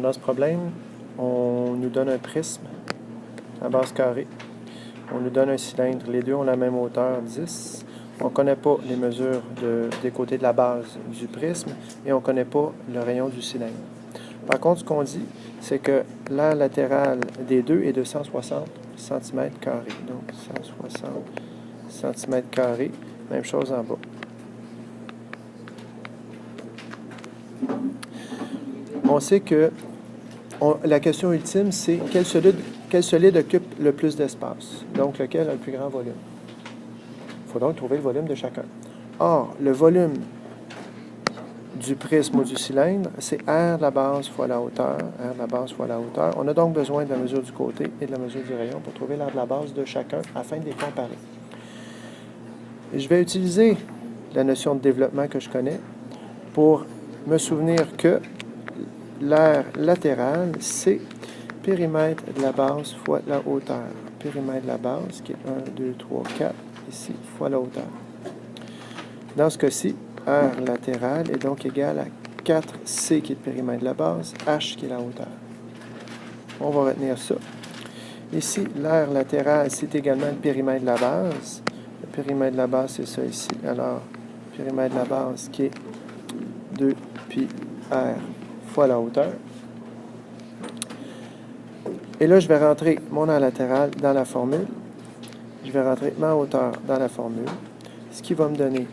Dans ce problème, on nous donne un prisme à base carrée. On nous donne un cylindre. Les deux ont la même hauteur, 10. On ne connaît pas les mesures des côtés de la base du prisme et on ne connaît pas le rayon du cylindre. Par contre, ce qu'on dit, c'est que l'aire latérale des deux est de 160 cm². Donc, 160 cm². Même chose en bas. On sait que la question ultime, c'est quel solide occupe le plus d'espace, donc lequel a le plus grand volume. Il faut donc trouver le volume de chacun. Or, le volume du prisme ou du cylindre, c'est R de la base fois la hauteur, R de la base fois la hauteur. On a donc besoin de la mesure du côté et de la mesure du rayon pour trouver l'aire de la base de chacun afin de les comparer. Et je vais utiliser la notion de développement que je connais pour me souvenir que l'aire latérale, c'est périmètre de la base fois la hauteur. Périmètre de la base, qui est 1, 2, 3, 4, ici, fois la hauteur. Dans ce cas-ci, R latérale est donc égal à 4C, qui est le périmètre de la base, H, qui est la hauteur. On va retenir ça. Ici, l'aire latérale, c'est également le périmètre de la base. Le périmètre de la base, c'est ça ici. Alors, périmètre de la base, qui est 2 pi R fois la hauteur. Et là, je vais rentrer mon aire latérale dans la formule. Je vais rentrer ma hauteur dans la formule. Ce qui va me donner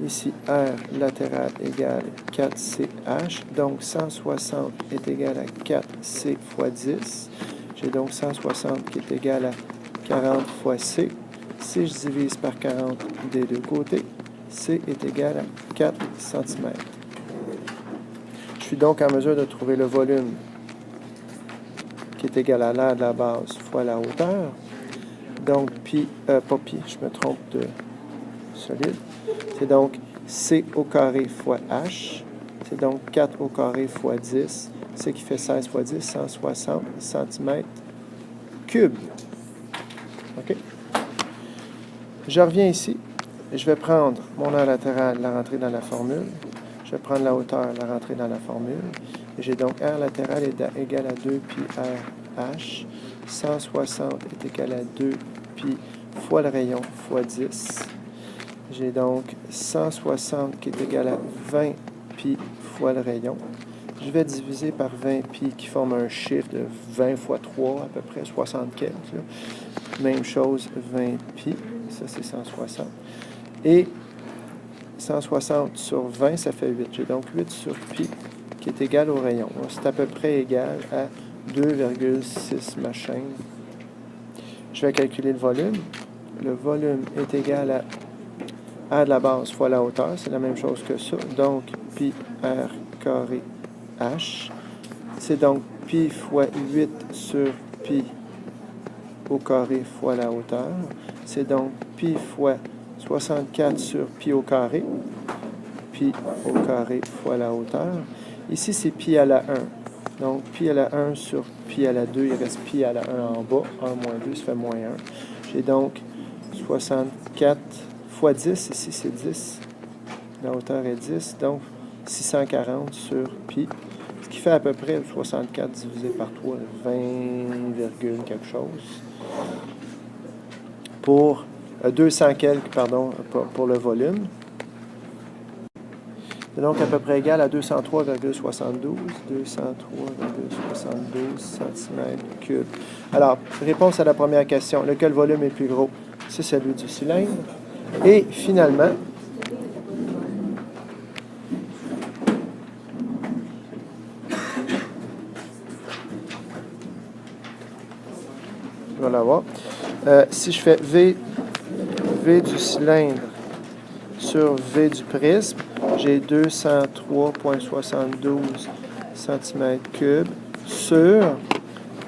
ici R latéral égale 4CH. Donc, 160 est égal à 4C fois 10. J'ai donc 160 qui est égal à 40 fois C. Si je divise par 40 des deux côtés, C est égal à 4 cm. Je suis donc en mesure de trouver le volume qui est égal à l'aire de la base fois la hauteur. Donc, je me trompe de solide. C'est donc C au carré fois H. C'est donc 4 au carré fois 10. Ce qui fait 16 fois 10, 160 cm3. OK? Je reviens ici. Je vais prendre mon aire latérale, la rentrer dans la formule. Je vais prendre la hauteur, la rentrer dans la formule. Et j'ai donc R latéral est égal à 2 pi R H. 160 est égal à 2 pi fois le rayon fois 10. J'ai donc 160 qui est égal à 20 pi fois le rayon. Je vais diviser par 20 pi qui forme un chiffre de 20 fois 3, à peu près 60 quelques. Là. Même chose, 20 pi. Ça, c'est 160. Et 160 sur 20, ça fait 8. J'ai donc 8 sur pi qui est égal au rayon. C'est à peu près égal à 2,6 machin. Je vais calculer le volume. Le volume est égal à R de la base fois la hauteur. C'est la même chose que ça. Donc, pi R carré H. C'est donc pi fois 8 sur pi au carré fois la hauteur. C'est donc pi fois 64 sur pi au carré. Pi au carré fois la hauteur. Ici, c'est pi à la 1. Donc, pi à la 1 sur pi à la 2, il reste pi à la 1 en bas. 1 moins 2, ça fait moins 1. J'ai donc 64 fois 10. Ici, c'est 10. La hauteur est 10. Donc, 640 sur pi. Ce qui fait à peu près 64 divisé par 3, 20, quelque chose. Pour 200 quelques, pardon, pour le volume. C'est donc à peu près égal à 203,72 cm3. Alors, réponse à la première question. Lequel volume est plus gros? C'est celui du cylindre. Et finalement, je vais l'avoir. Si je fais V du cylindre sur V du prisme, j'ai 203,72 cm3 sur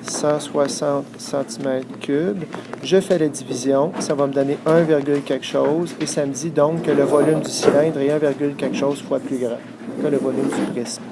160 cm3. Je fais la division, ça va me donner 1, quelque chose, et ça me dit donc que le volume du cylindre est 1, quelque chose fois plus grand que le volume du prisme.